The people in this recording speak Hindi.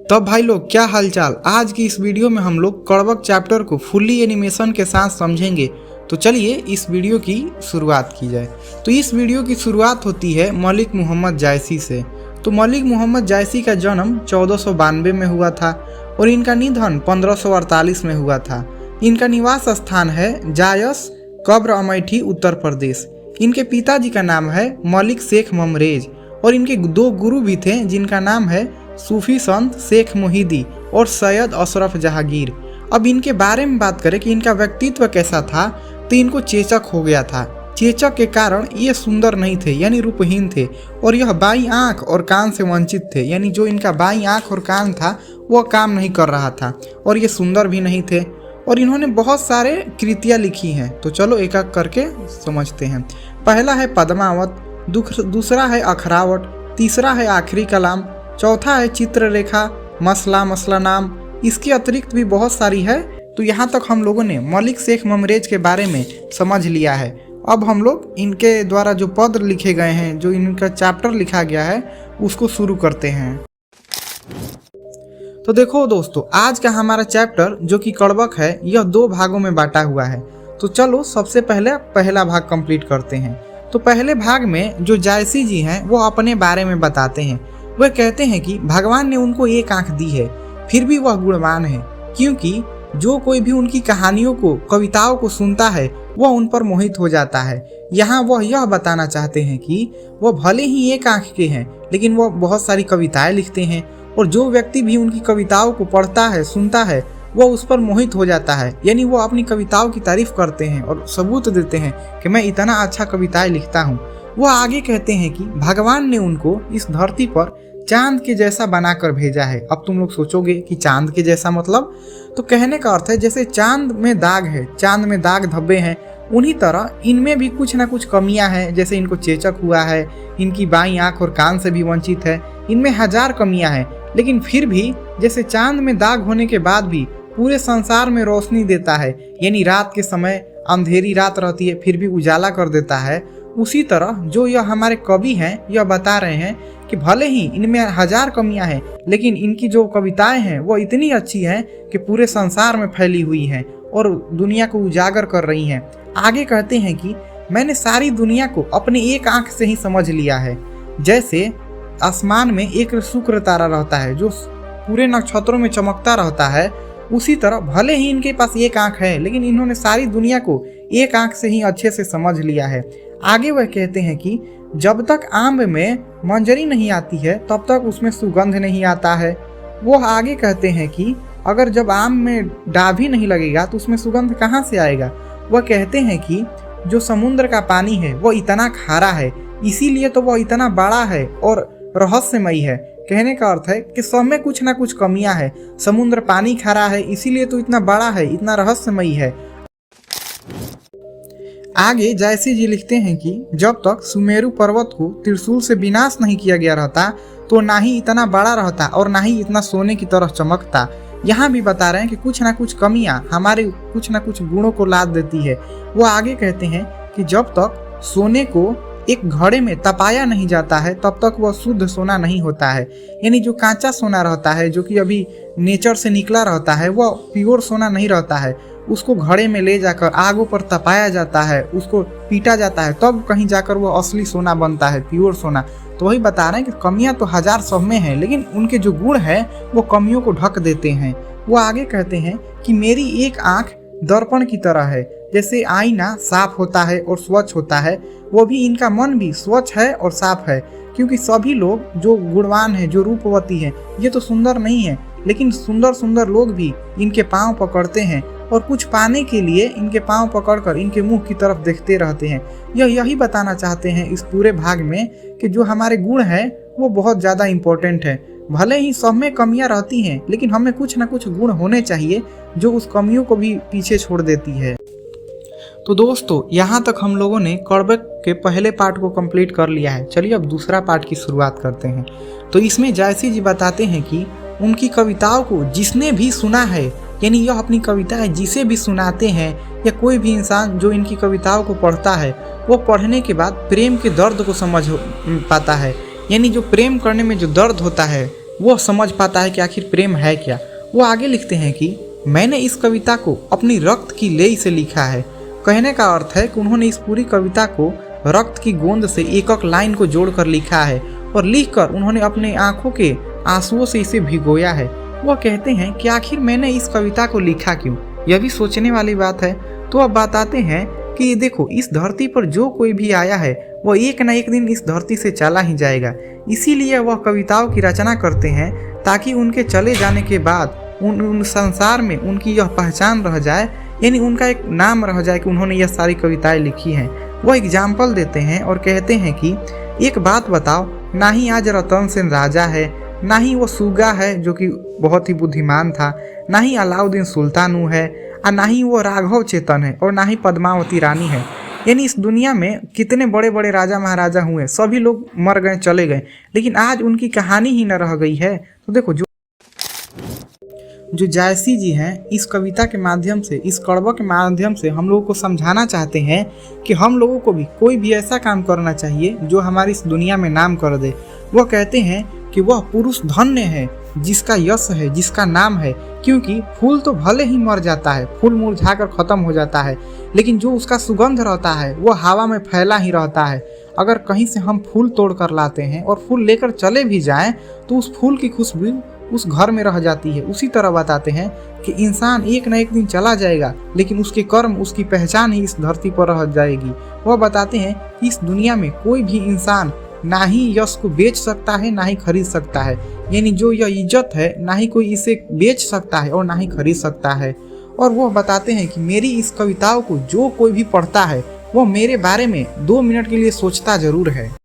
तब भाई लोग क्या हालचाल। आज की इस वीडियो में हम लोग कड़बक चैप्टर को फुल्ली एनिमेशन के साथ समझेंगे। तो चलिए इस वीडियो की शुरुआत की जाए। तो इस वीडियो की शुरुआत होती है मलिक मोहम्मद जायसी से। तो मलिक मोहम्मद जायसी का जन्म 1492 में हुआ था और इनका निधन 1548 में हुआ था। इनका निवास स्थान है जायस कब्र अमेठी उत्तर प्रदेश। इनके पिताजी का नाम है मलिक शेख ममरेज और इनके दो गुरु भी थे जिनका नाम है सूफी संत शेख मोहिदी और सैयद अशरफ जहांगीर। अब इनके बारे में बात करें कि इनका व्यक्तित्व कैसा था, तो इनको चेचक हो गया था। चेचक के कारण ये सुंदर नहीं थे यानी रूपहीन थे और यह बाईं आंख और कान से वंचित थे, यानी जो इनका बाईं आंख और कान था वह काम नहीं कर रहा था और ये सुंदर भी नहीं थे। और इन्होंने बहुत सारे कृतियाँ लिखी हैं। तो चलो एक एक करके समझते हैं। पहला है पद्मावत, दूसरा है अखरावट, तीसरा है आखिरी कलाम, चौथा है चित्ररेखा, मसला मसला नाम। इसके अतिरिक्त भी बहुत सारी है। तो यहाँ तक हम लोगों ने मलिक शेख ममरेज के बारे में समझ लिया है। अब हम लोग इनके द्वारा जो पद लिखे गए हैं, जो इनका चैप्टर लिखा गया है, उसको शुरू करते हैं। तो देखो दोस्तों, आज का हमारा चैप्टर जो कि कड़बक है, यह 2 भागों में बांटा हुआ है। तो चलो सबसे पहले पहला भाग कंप्लीट करते हैं। तो पहले भाग में जो जायसी जी हैं वो अपने बारे में बताते हैं। वह कहते हैं कि भगवान ने उनको एक आंख दी है, फिर भी वह गुणवान है, क्योंकि जो कोई भी उनकी कहानियों को, कविताओं को सुनता है वह उन पर मोहित हो जाता है। यहाँ वह यह बताना चाहते हैं कि वह भले ही एक आंख के हैं, लेकिन वह बहुत सारी कविताएं लिखते हैं और जो व्यक्ति भी उनकी कविताओं को पढ़ता है, सुनता है, वह उस पर मोहित हो जाता है। यानी वो अपनी कविताओं की तारीफ करते हैं और सबूत देते हैं कि मैं इतना अच्छा कविताएं लिखता हूँ। वो आगे कहते हैं कि भगवान ने उनको इस धरती पर चांद के जैसा बनाकर भेजा है। अब तुम लोग सोचोगे कि चांद के जैसा मतलब, तो कहने का अर्थ है जैसे चांद में दाग है, चांद में दाग धब्बे हैं, उन्हीं तरह इनमें भी कुछ ना कुछ कमियां हैं। जैसे इनको चेचक हुआ है, इनकी बाईं आंख और कान से भी वंचित है, इनमें 1000 कमियां हैं, लेकिन फिर भी जैसे चांद में दाग होने के बाद भी पूरे संसार में रोशनी देता है, यानी रात के समय अंधेरी रात रहती है फिर भी उजाला कर देता है, उसी तरह जो यह हमारे कवि हैं यह बता रहे हैं कि भले ही इनमें 1000 कमियां हैं, लेकिन इनकी जो कविताएं हैं वो इतनी अच्छी हैं कि पूरे संसार में फैली हुई हैं और दुनिया को उजागर कर रही हैं। आगे कहते हैं कि मैंने सारी दुनिया को अपने एक आंख से ही समझ लिया है। जैसे आसमान में एक शुक्र तारा रहता है जो पूरे नक्षत्रों में चमकता रहता है, उसी तरह भले ही इनके पास एक आंख है, लेकिन इन्होंने सारी दुनिया को एक आंख से ही अच्छे से समझ लिया है। आगे वह कहते हैं कि जब तक आम में मंजरी नहीं आती है तब तक उसमें सुगंध नहीं आता है। वो आगे कहते हैं कि अगर जब आम में डाभ ही नहीं लगेगा तो उसमें सुगंध कहाँ से आएगा। वह कहते हैं कि जो समुद्र का पानी है वह इतना खारा है, इसीलिए तो वह इतना बड़ा है और रहस्यमयी है। कहने का अर्थ है कि सब में कुछ ना कुछ कमियां है। समुद्र पानी खारा है, इसीलिए तो इतना बड़ा है, इतना रहस्यमयी है। आगे जायसी जी लिखते हैं कि जब तक सुमेरु पर्वत को त्रिशूल से विनाश नहीं किया गया रहता तो ना ही इतना बड़ा रहता और ना ही इतना सोने की तरह चमकता। यहाँ भी बता रहे हैं कि कुछ ना कुछ कमियां हमारे कुछ ना कुछ गुणों को लाद देती है। वो आगे कहते हैं कि जब तक सोने को एक घड़े में तपाया नहीं जाता है तब तक वह शुद्ध सोना नहीं होता है। यानी जो कांचा सोना रहता है, जो कि अभी नेचर से निकला रहता है, वह प्योर सोना नहीं रहता है। उसको घड़े में ले जाकर आगों पर तपाया जाता है, उसको पीटा जाता है, तब कहीं जाकर वह असली सोना बनता है, प्योर सोना। तो वही बता रहे हैं कि कमियां तो 1000 सब में हैं, लेकिन उनके जो गुण हैं वो कमियों को ढक देते हैं। वो आगे कहते हैं कि मेरी एक आंख दर्पण की तरह है। जैसे आईना साफ होता है और स्वच्छ होता है, वो भी इनका मन भी स्वच्छ है और साफ है। क्योंकि सभी लोग जो गुणवान हैं, जो रूपवती हैं, ये तो सुंदर नहीं है, लेकिन सुंदर सुंदर लोग भी इनके पांव पकड़ते हैं और कुछ पाने के लिए इनके पांव पकड़कर इनके मुंह की तरफ देखते रहते हैं। यही बताना चाहते हैं इस पूरे भाग में कि जो हमारे गुण हैं वो बहुत ज़्यादा इम्पोर्टेंट है। भले ही सब में कमियां रहती हैं, लेकिन हमें कुछ ना कुछ गुण होने चाहिए जो उस कमियों को भी पीछे छोड़ देती है। तो दोस्तों, यहाँ तक हम लोगों ने कड़बक के पहले पार्ट को कंप्लीट कर लिया है। चलिए अब दूसरा पार्ट की शुरुआत करते हैं। तो इसमें जायसी जी बताते हैं कि उनकी कविताओं को जिसने भी सुना है, यानी यह अपनी कविताएं जिसे भी सुनाते हैं या कोई भी इंसान जो इनकी कविताओं को पढ़ता है, वो पढ़ने के बाद प्रेम के दर्द को समझ पाता है। यानी जो प्रेम करने में जो दर्द होता है, वो समझ पाता है कि आखिर प्रेम है क्या। वो आगे लिखते हैं कि मैंने इस कविता को अपनी रक्त की लेई से लिखा है। कहने का अर्थ है कि उन्होंने इस पूरी कविता को रक्त की गोंद से एक एक लाइन को जोड़कर लिखा है और लिखकर उन्होंने अपने आंखों के आंसुओं से इसे भिगोया है। वह कहते हैं कि आखिर मैंने इस कविता को लिखा क्यों, यह भी सोचने वाली बात है। तो अब बताते हैं कि देखो, इस धरती पर जो कोई भी आया है वह एक न एक दिन इस धरती से चला ही जाएगा। इसीलिए वह कविताओं की रचना करते हैं ताकि उनके चले जाने के बाद उन संसार में उनकी यह पहचान रह जाए, यानी उनका एक नाम रह जाए कि उन्होंने यह सारी कविताएं लिखी हैं। वह एग्जाम्पल देते हैं और कहते हैं कि एक बात बताओ, ना ही आज रतन सेन राजा है, ना ही वो सुगा है जो कि बहुत ही बुद्धिमान था, ना ही अलाउद्दीन सुल्तान है, और ना ही वो राघव चेतन है, और ना ही पद्मावती रानी है। यानी इस दुनिया में कितने बड़े बड़े राजा महाराजा हुए, सभी लोग मर गए, चले गए, लेकिन आज उनकी कहानी ही न रह गई है। तो देखो, जो जायसी जी हैं इस कविता के माध्यम से, इस कड़वा के माध्यम से हम लोगों को समझाना चाहते हैं कि हम लोगों को भी कोई भी ऐसा काम करना चाहिए जो हमारी इस दुनिया में नाम कर दे। वह कहते हैं कि वह पुरुष धन्य है जिसका यश है, जिसका नाम है, क्योंकि फूल तो भले ही मर जाता है, फूल मुरझाकर खत्म हो जाता है, लेकिन जो उसका सुगंध रहता है वो हवा में फैला ही रहता है। अगर कहीं से हम फूल तोड़ कर लाते हैं और फूल लेकर चले भी जाएं तो उस फूल की खुशबू उस घर में रह जाती है। उसी तरह बताते हैं कि इंसान एक न एक दिन चला जाएगा, लेकिन उसके कर्म, उसकी पहचान ही इस धरती पर रह जाएगी। वह बताते हैं कि इस दुनिया में कोई भी इंसान ना ही यश को बेच सकता है, ना ही खरीद सकता है। यानी जो यह इज्जत है, ना ही कोई इसे बेच सकता है और ना ही खरीद सकता है। और वह बताते हैं कि मेरी इस कविताओं को जो कोई भी पढ़ता है वो मेरे बारे में 2 मिनट के लिए सोचता जरूर है।